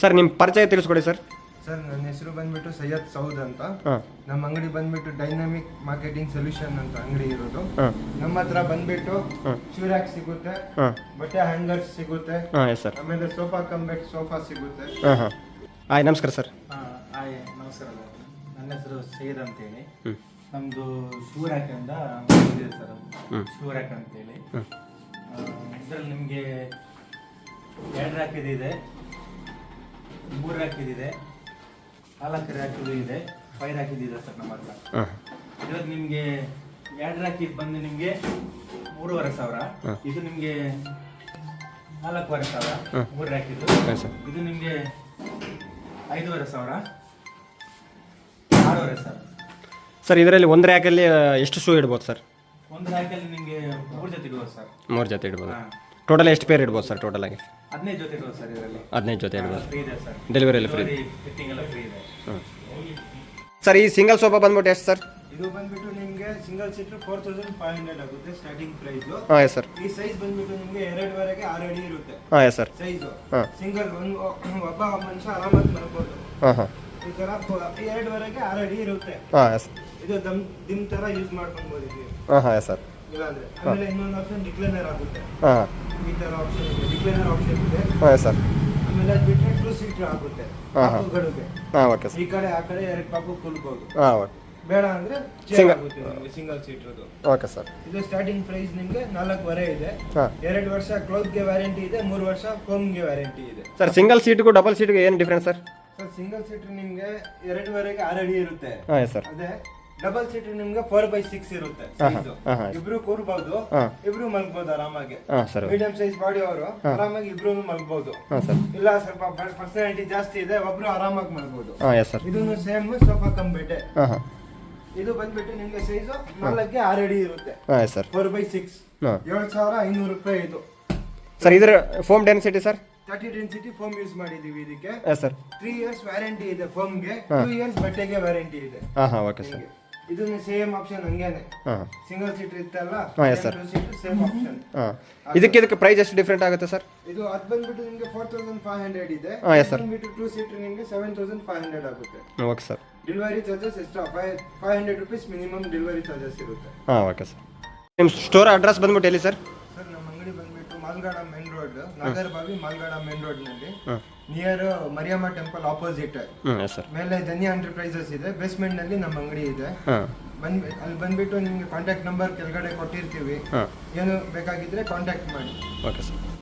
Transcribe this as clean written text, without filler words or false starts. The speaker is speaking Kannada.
ಸರ್ ನಿಮ್ಮ ಪರಿಚಯ ತಿಳಿಸ್ಕೊಡಿ ಸರ್. ಸರ್ ನನ್ನ ಹೆಸರು ಬಂದ್ಬಿಟ್ಟು ಸೈಯದ್ ಸೌದ್ ಅಂತ. ಹಾಂ ನಮ್ಮ ಅಂಗಡಿ ಬಂದ್ಬಿಟ್ಟು ಡೈನಾಮಿಕ್ ಮಾರ್ಕೆಟಿಂಗ್ ಸೊಲ್ಯೂಷನ್ ಅಂತ ಅಂಗಡಿ ಇರೋದು. ಹಾಂ ನಮ್ಮ ಹತ್ರ ಬಂದ್ಬಿಟ್ಟು ಶೂರ್ಯಾಕ್ ಸಿಗುತ್ತೆ, ಹಾಂ ಬಟ್ಟೆ ಹ್ಯಾಂಗರ್ಸ್ ಸಿಗುತ್ತೆ, ಹಾಂ ಎಸ್ ಸರ್. ಆಮೇಲೆ ಸೋಫಾ ಕಮ್ ಬೆಡ್ ಸೋಫಾ ಸಿಗುತ್ತೆ. ಹಾಂ ಹಾಂ ಆಯ್ ನಮಸ್ಕಾರ ಸರ್. ಹಾಯ್ ನಮಸ್ಕಾರ. ನನ್ನ ಹೆಸರು ಸೈಯದ್ ಅಂತೇಳಿ. ಹ್ಞೂ ನಮ್ಮದು ಶೂ ರ್ಯಾಕ್ ಅಂತ ಇದೆ ಸರ್. ಶೂ ರ್ಯಾಕ್ ಅಂತೇಳಿ ಇದರಲ್ಲಿ ನಿಮಗೆ 2 ರ್ಯಾಕ್ ಇದೆ, 3 ರ್ಯಾಕ್ ಇದೆ, 4 ರ್ಯಾಕ್ ಇದೆ, 5 ರ್ಯಾಕ್ ಇದೆ ಸರ್ ನಮ್ಮ ಹತ್ರ. ಹಾಂ ಇದ್ರಲ್ಲಿ ನಿಮಗೆ 2 ರ್ಯಾಕ್ ಬಂದು ನಿಮಗೆ 3,500. ಇದು ನಿಮಗೆ 4,500. 3 ರ್ಯಾಕ್ ಇದು. ಇದು ನಿಮಗೆ 5,500, 6,500 ಸರ್. ಇದರಲ್ಲಿ ಒಂದು ರ್ಯಾಕಲ್ಲಿ ಎಷ್ಟು ಶೂ ಇಡ್ಬೋದು ಸರ್? ಒಂದು ರ್ಯಾಕಲ್ಲಿ ನಿಮಗೆ 3 ಜೊತೆ ಇಡ್ಬೋದು ಸರ್. 3 ಜೊತೆ ಇಡ್ಬೋದು. ಟೋಟಲ್ ಎಷ್ಟು ಪೇರ್ ಇಡ್ಬೋದು ಸರ್? ಟೋಟಲ್ ಆಗಿ 15 ಜೊತೆ ಇಡ್ಬೋದು ಸರ್. ಇದರಲ್ಲಿ 15 ಜೊತೆ ಇಡ್ಬೋದು. ಫ್ರೀ ಇದೆ ಸರ್. ಡೆಲಿವರಿಯಲ್ಲಿ ಫ್ರೀ. ಫಿಟ್ಟಿಂಗ್ ಎಲ್ಲ ಫ್ರೀ ಇದೆ. ಸರ್ ಈ ಸಿಂಗಲ್ ಸೋಫಾ ಬಂದ್ಬಿಟ್ಟು ಎಷ್ಟು ಸರ್? ಇದು ಬಂದ್ಬಿಟ್ಟು ನಿಮಗೆ ಸಿಂಗಲ್ ಸೀಟರ್ 4,500 ಆಗುತ್ತೆ ಸ್ಟಾರ್ಟಿಂಗ್ ಪ್ರೈಸ್. ಹಾಂ ಎಸ್ ಸರ್. ಈ ಸೈಜ್ ಬಂದ್ಬಿಟ್ಟು ನಿಮಗೆ 2ವರೆಗೆ 6 ಅಡಿ ಇರುತ್ತೆ. ಹಾಂ ಎಸ್ ಸರ್. ಸೈಜು ಹಾಂ ಸಿಂಗಲ್ ಒಬ್ಬ ಮನುಷ್ಯ ಆರಾಮಾಗಿ ಮಲ್ಬೋದು. ಹಾಂ ಹಾಂ ಈ ತರ 2ವರೆಗೆ 6 ಅಡಿ ಇರುತ್ತೆ. ಹಾಂ ಎಸ್. ಇದು ದಿಮ್ ತರ ಯೂಸ್ ಮಾಡ್ಕೊಬೋದು ಇದೀವಿ. ಹಾಂ ಹಾಂ ಎಸ್ ಸರ್. ಇಲ್ಲಾಂದ್ರೆ ಆಮೇಲೆ ಇನ್ನೊಂದು ಆಪ್ಷನ್ ಡಿಕ್ಲೈನರ್ ಆಗುತ್ತೆ. ಹಾಂ ಈ ತರ ಆಪ್ಷನ್ ಇದೆ, ಡಿಕ್ಲೈನರ್ ಆಪ್ಷನ್ ಇದೆ. ಹಾಂ ಎಸ್ ಸರ್. ಆಮೇಲೆ ಅದು ಬಿಟ್ಟರೆ 2 ಸೀಟರ್ ಆಗುತ್ತೆ. ಪಾಪುಗಳಿಗೆ ಹಾಂ ಓಕೆ ಸರ್. ಈ ಕಡೆ ಆ ಕಡೆ 2 ಪಾಪು ಕೂಲ್ಬೋದು. ಹಾಂ ಓಕೆ. ಬೇಡ ಅಂದ್ರೆ ಚೇರ್ Single. ಆಗುತ್ತೆ ನಿಮಗೆ ಸಿಂಗಲ್ ಸೀಟರ್ದು. Okay sir. ಇದು ಸ್ಟಾರ್ಟಿಂಗ್ ಪ್ರೈಸ್ ನಿಮಗೆ 4,500 ಇದೆ. ಹಾಂ 2 ವರ್ಷ ಕ್ಲೋತ್ಗೆ ವ್ಯಾರಂಟಿ ಇದೆ, 3 ವರ್ಷ ಫೋಮ್ಗೆ ವ್ಯಾರಂಟಿ ಇದೆ. ಸರ್ ಸಿಂಗಲ್ ಸೀಟ್ಗೂ ಡಬಲ್ ಸೀಟ್ಗೂ ಏನು difference sir? Sir single seater ನಿಮಗೆ 2ವರೆಗೆ 6 ಅಡಿ ಇರುತ್ತೆ. ಹಾಂ ಎಸ್ ಸರ್. ಅದೇ ಡಬಲ್ ಸೀಟರ್ ನಿಮ್ಗೆ 4/6 ಇರುತ್ತೆ ಹಾಂ ಸೈಜು. ಹಾಂ ಹಾಂ ಇಬ್ರು ಕೂರ್ಬಹುದು, ಹಾಂ ಇಬ್ರು ಮಲ್ಬಹುದು ಆರಾಮಾಗಿ. ಹಾಂ ಸರ್. ಮೀಡಿಯಂ ಸೈಜ್ ಬಾಡಿ ಅವರು ಆರಾಮಾಗಿ ಇಬ್ರು ಮಲ್ಬಹುದು. ಹಾಂ ಸರ್. ಇಲ್ಲ ಸ್ವಲ್ಪ ಪರ್ಸನಾಲಿಟಿ ಜಾಸ್ತಿ ಇದೆ, ಒಬ್ರು ಆರಾಮಾಗಿ ಮಲ್ಬಹುದು. ಹಾಂ ಎಸ್ ಸರ್. ಇದನ್ನು ಸೇಮ್ ಸೋಫಾ ಕಮ್ ಬೆಡ್. ಹಾಂ ಹಾಂ ಇದು ಬಂದ್ಬಿಟ್ಟು ನಿಮ್ಗೆ ಸೈಜು 4ಗೆ 6 ಅಡಿ ಇರುತ್ತೆ. ಹಾಂ ಎಸ್ ಸರ್. 4/6 ಹಾಂ 7,500 ರೂಪಾಯಿ ಇದು. ಸರ್ ಇದರ foam density sir? 30 density foam use ಮಾಡಿದೀವಿ ಇದಕ್ಕೆ. Yes sir. 3 ಇಯರ್ಸ್ ವ್ಯಾರಂಟಿ ಇದೆ ಫೋಮ್ಗೆ, 2 ಇಯರ್ಸ್ ಬಟ್ಟೆಗೆ ವ್ಯಾರಂಟಿ ಇದೆ. ಹಾಂ ಹಾಂ ಓಕೆ ಸರ್. ಇದು ಸೇಮ್ ಆಪ್ಷನ್ ಹಂಗೇನೆ. ಹಾಂ ಸಿಂಗಲ್ ಸೀಟರ್ ಇತ್ತಲ್ಲ, ಹಾಂ ಎಸ್ ಸರ್. Same option. ಹಾಂ ಇದಕ್ಕೆ ಪ್ರೈಸ್ ಎಷ್ಟು ಡಿಫ್ರೆಂಟ್ ಆಗುತ್ತೆ ಸರ್? ಇದು ಅದು ಬಂದ್ಬಿಟ್ಟು ನಿಮಗೆ 4,500 ಇದೆ. ಹಾಂ ಎಸ್ ಸರ್. ಬಂದ್ಬಿಟ್ಟು 2 ಸೀಟರ್ ನಿಮಗೆ 7,500 ಆಗುತ್ತೆ. Okay sir. Delivery charges extra 500 rupees minimum delivery charges ಇರುತ್ತೆ. ಹಾಂ ಓಕೆ ಸರ್. ನಿಮ್ಮ ಸ್ಟೋರ್ ಅಡ್ರೆಸ್ ಬಂದ್ಬಿಟ್ಟು ಎಲ್ಲಿ ಸರ್? ಸರ್ ನಮ್ಮ ಅಂಗಡಿ ಬಂದ್ಬಿಟ್ಟು Malgada main road, Nagarbhavi Malgada main road ನಲ್ಲಿ ಹಾಂ near Mariamma temple opposite. Yes sir. ಮೇಲೆ ಧನ್ಯ ಎಂಟರ್ಪ್ರೈಸಸ್ ಇದೆ, ಬೇಸ್ಮೆಂಟ್ ನಲ್ಲಿ ನಮ್ಮ ಅಂಗಡಿ ಇದೆ. ಹಾಂ ಅಲ್ಲಿ ಬಂದ್ಬಿಟ್ಟು ನಿಮ್ಗೆ ಕಾಂಟ್ಯಾಕ್ಟ್ ನಂಬರ್ ಕೆಳಗಡೆ ಕೊಟ್ಟಿರ್ತೀವಿ. ಹಾಂ ಏನು ಬೇಕಾಗಿದ್ರೆ ಕಾಂಟ್ಯಾಕ್ಟ್ ಮಾಡಿ. Okay sir.